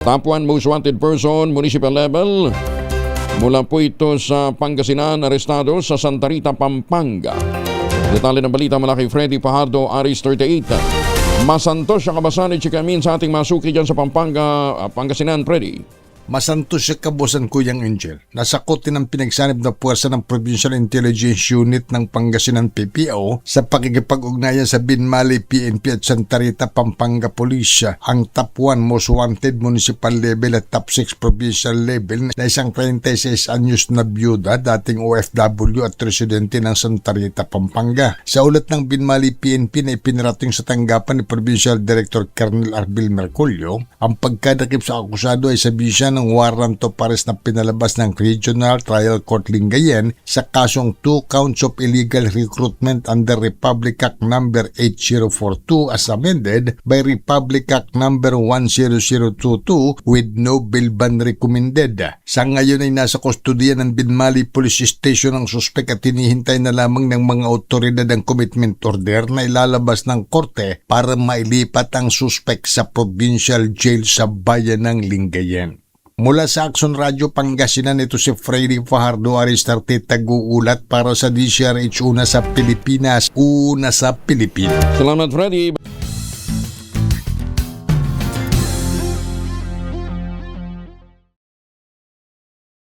Top 1 most wanted person, municipal level. Mula po ito sa Pangasinan, arestado sa Santa Rita, Pampanga. Detalye ng balita mula kay Freddy Fajardo, Aris 38. Masantos siya kabasan at chikamin sa ating masuki dyan sa Pampanga, Pangasinan, Freddy. Masantos siya kabosan Kuyang Angel. Nasakotin ng pinagsanib na puwersa ng Provincial Intelligence Unit ng Pangasinan PPO sa pakikipag-ugnayan sa Binmali PNP at Santa Rita, Pampanga Police. Ang top 1 most wanted municipal level at top 6 provincial level na isang 36 anyos na byuda, dating OFW at residente ng Santa Rita, Pampanga. Sa ulat ng Binmali PNP na ipinarating sa tanggapan ni Provincial Director Colonel Arbil Merculio, ang pagkadakip sa akusado ay sa bisya ng warrant of arrest na pinalabas ng Regional Trial Court Lingayen sa kasong 2 counts of illegal recruitment under Republic Act No. 8042 as amended by Republic Act No. 10022 with no bail ban recommended. Sa ngayon ay nasa kustodiya ng Binmali Police Station ang suspek at hinihintay na lamang ng mga otoridad ang commitment order na ilalabas ng korte para mailipat ang suspek sa provincial jail sa bayan ng Lingayen. Mula sa Action Radio Pangasinan, ito si Freddy Fajardo, Aris 38, tag-uulat para sa DCRH, una sa Pilipinas, una sa Pilipinas. Salamat, Freddy.